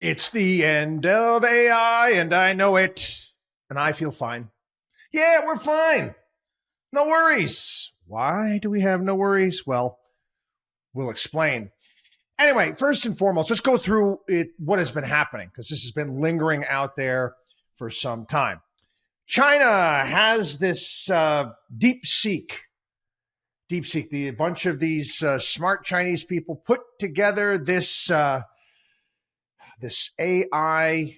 It's the end of AI, and I know it, and I feel fine. Yeah, we're fine. No worries. Why do we have no worries? Well, we'll explain. Anyway, first and foremost, let's go through what has been happening, because this has been lingering out there for some time. China has this DeepSeek, a bunch of these smart Chinese people put together this AI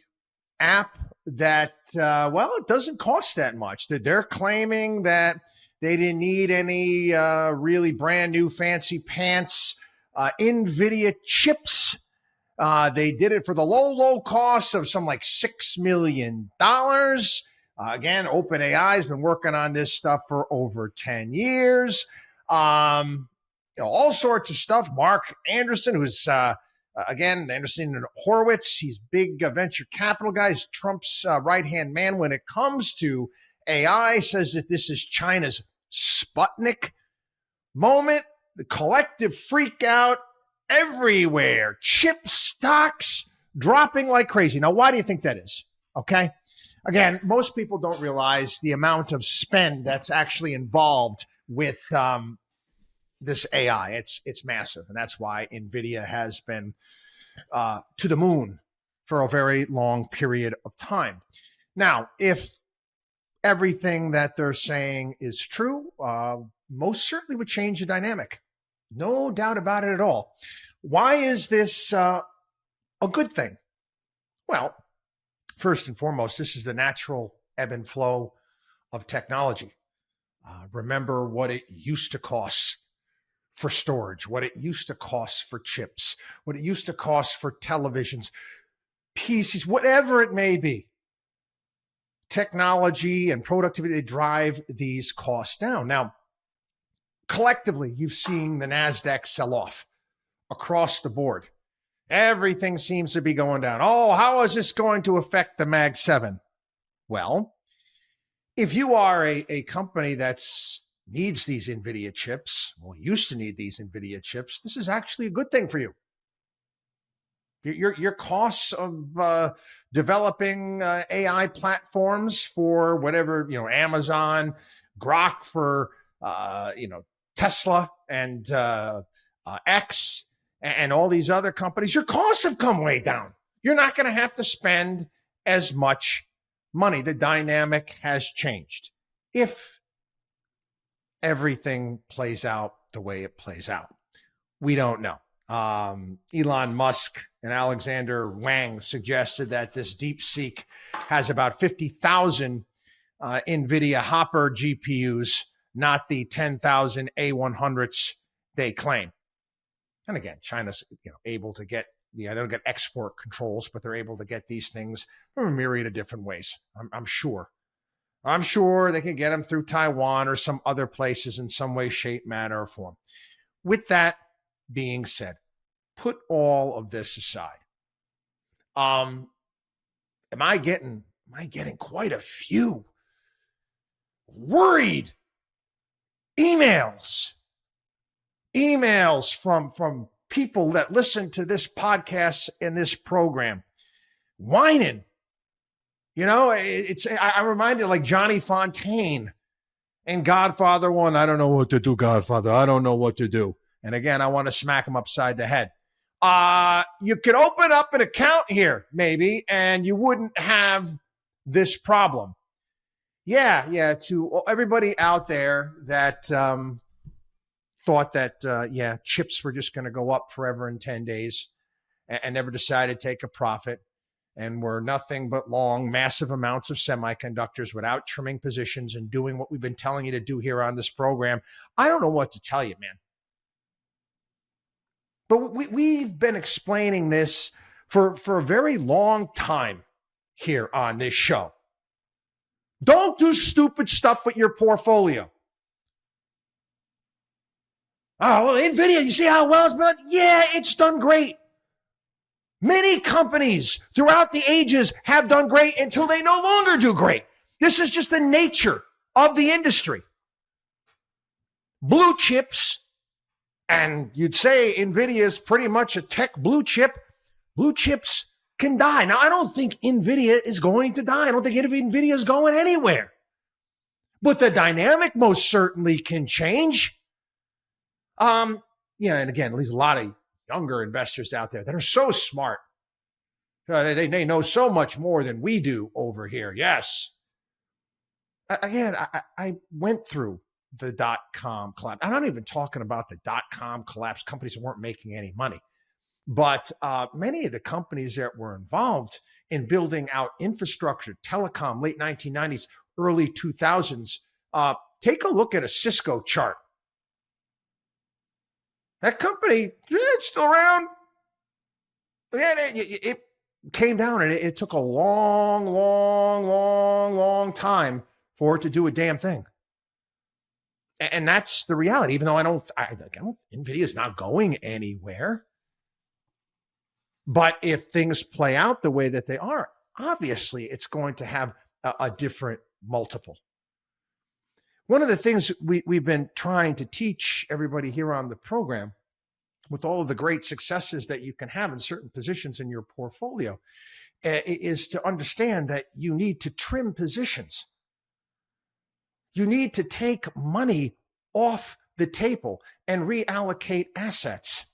app that, it doesn't cost that much. They're claiming that they didn't need any really brand new fancy pants Nvidia chips. They did it for the low cost of some like $6 million. Again, OpenAI has been working on this stuff for over 10 years. All sorts of stuff. Mark Anderson, who's Anderson and Horowitz, he's big venture capital guys, Trump's right-hand man when it comes to AI, says that this is China's Sputnik moment. The collective freak out everywhere. Chip stocks dropping like crazy. Now, why do you think that is? Okay. Again, most people don't realize the amount of spend that's actually involved with this AI. It's massive. And that's why Nvidia has been to the moon for a very long period of time. Now, if everything that they're saying is true, most certainly would change the dynamic. No doubt about it at all. Why is this a good thing? Well, first and foremost, this is the natural ebb and flow of technology. Remember what it used to cost for storage, what it used to cost for chips, what it used to cost for televisions, PCs, whatever it may be. Technology and productivity drive these costs down. Now, collectively, you've seen the NASDAQ sell off across the board. Everything seems to be going down. Oh, how is this going to affect the Mag 7? Well, if you are a company that's needs these Nvidia chips, or used to need these Nvidia chips, this is actually a good thing for you. Your costs of developing AI platforms for whatever, Amazon, Grok for, Tesla and X and all these other companies, your costs have come way down. You're not going to have to spend as much money. The dynamic has changed. If everything plays out the way it plays out, we don't know. Elon Musk and Alexander Wang suggested that this DeepSeek has about 50,000 NVIDIA Hopper GPUs, not the 10,000 A100s they claim. And again, China's able to get, they don't get export controls, but they're able to get these things from a myriad of different ways. I'm sure. I'm sure they can get them through Taiwan or some other places in some way, shape, manner, or form. With that being said, put all of this aside. Am I getting quite a few worried emails from people that listen to this podcast and this program, whining. I'm reminded like Johnny Fontaine in Godfather 1. I don't know what to do, Godfather. I don't know what to do. And again, I want to smack him upside the head. You could open up an account here, maybe, and you wouldn't have this problem. Yeah. To everybody out there that thought that, chips were just going to go up forever in 10 days and never decided to take a profit and were nothing but long, massive amounts of semiconductors without trimming positions and doing what we've been telling you to do here on this program. I don't know what to tell you, man. But we've been explaining this for a very long time here on this show. Don't do stupid stuff with your portfolio. Oh, well, Nvidia, you see how well it's been done? Yeah, it's done great. Many companies throughout the ages have done great until they no longer do great. This is just the nature of the industry. Blue chips, and you'd say Nvidia is pretty much a tech blue chip. Blue chips can die. Now, I don't think Nvidia is going to die. I don't think Nvidia is going anywhere. But the dynamic most certainly can change. And again, there's a lot of younger investors out there that are so smart. They know so much more than we do over here. Yes. Again, I went through the dot-com collapse. I'm not even talking about the dot-com collapse, companies that weren't making any money. But many of the companies that were involved in building out infrastructure, telecom, late 1990s, early 2000s, take a look at a Cisco chart. That company, it's still around. It came down, and it took a long time for it to do a damn thing. And that's the reality, even though I don't Nvidia is not going anywhere. But if things play out the way that they are, obviously it's going to have a different multiple. One of the things we've been trying to teach everybody here on the program, with all of the great successes that you can have in certain positions in your portfolio, is to understand that you need to trim positions. You need to take money off the table and reallocate assets.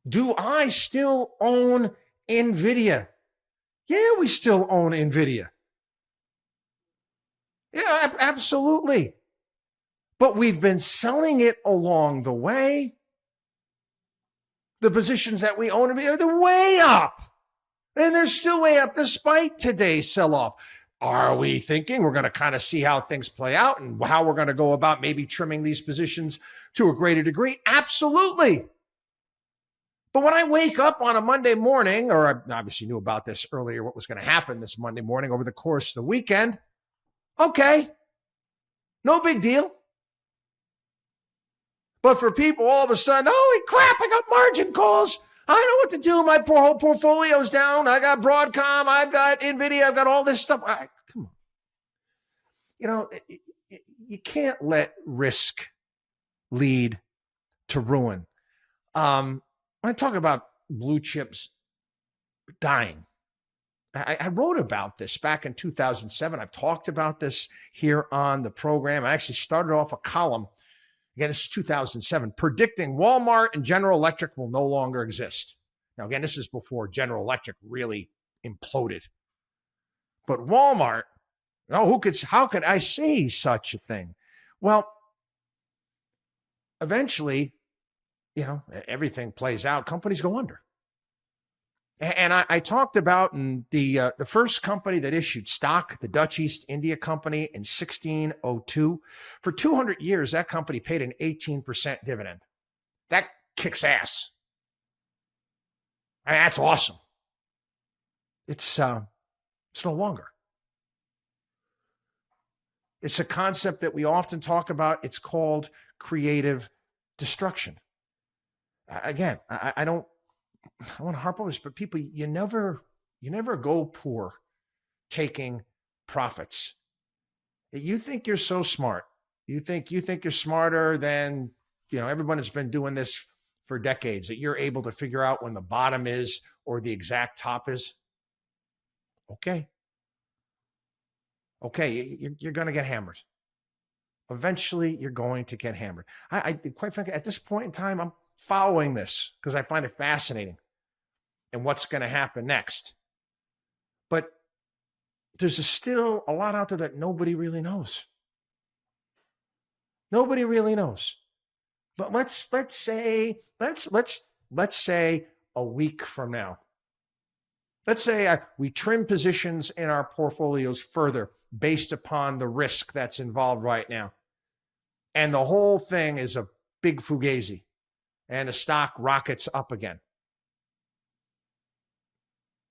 Do I still own Nvidia? Yeah, we still own Nvidia. Yeah, absolutely. But we've been selling it along the way. The positions that we own, they're way up. And they're still way up despite today's sell-off. Are we thinking we're going to kind of see how things play out and how we're going to go about maybe trimming these positions to a greater degree? Absolutely. But when I wake up on a Monday morning, or I obviously knew about this earlier, what was going to happen this Monday morning over the course of the weekend, okay, no big deal. But for people all of a sudden, holy crap, I got margin calls. I know what to do. My whole portfolio's down. I got Broadcom. I've got Nvidia. I've got all this stuff. Come on. You can't let risk lead to ruin. When I talk about blue chips dying, I wrote about this back in 2007. I've talked about this here on the program. I actually started off a column. Again, this is 2007, predicting Walmart and General Electric will no longer exist. Now, again, this is before General Electric really imploded. But Walmart, how could I say such a thing? Well, eventually, everything plays out. Companies go under. And I talked about the first company that issued stock, the Dutch East India Company, in 1602. For 200 years, that company paid an 18% dividend. That kicks ass. I mean, that's awesome. It's no longer. It's a concept that we often talk about. It's called creative destruction. Again, I don't want to harp on this, but people, you never go poor taking profits. You think you're so smart. You think you're smarter than, everyone has been doing this for decades, that you're able to figure out when the bottom is or the exact top is. Okay, you're going to get hammered. Eventually, you're going to get hammered. I quite frankly, at this point in time, I'm following this because I find it fascinating and what's going to happen next. But there's say a lot out there that nobody really knows. Nobody really knows. But let's say a week from now. Let's say we trim positions in our portfolios further based upon the risk that's involved right now. And the whole thing is a big fugazi and the stock rockets up again.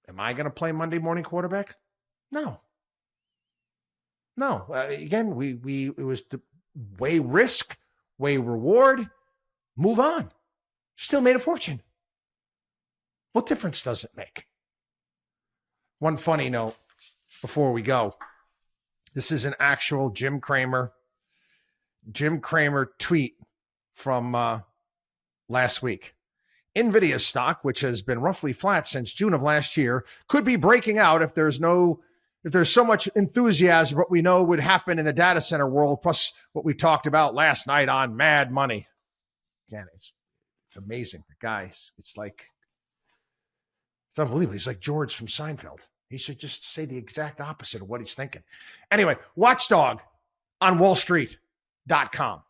Am I going to play Monday morning quarterback? No. Again, it was the way risk, way reward, move on. Still made a fortune. What difference does it make? One funny note before we go. This is an actual Jim Cramer tweet from last week. Nvidia stock, which has been roughly flat since June of last year, could be breaking out if there's so much enthusiasm, what we know would happen in the data center world, plus what we talked about last night on Mad Money. Again, it's amazing. The guys, it's unbelievable. He's like George from Seinfeld. He should just say the exact opposite of what he's thinking. Anyway, WatchDog on wallstreet.com.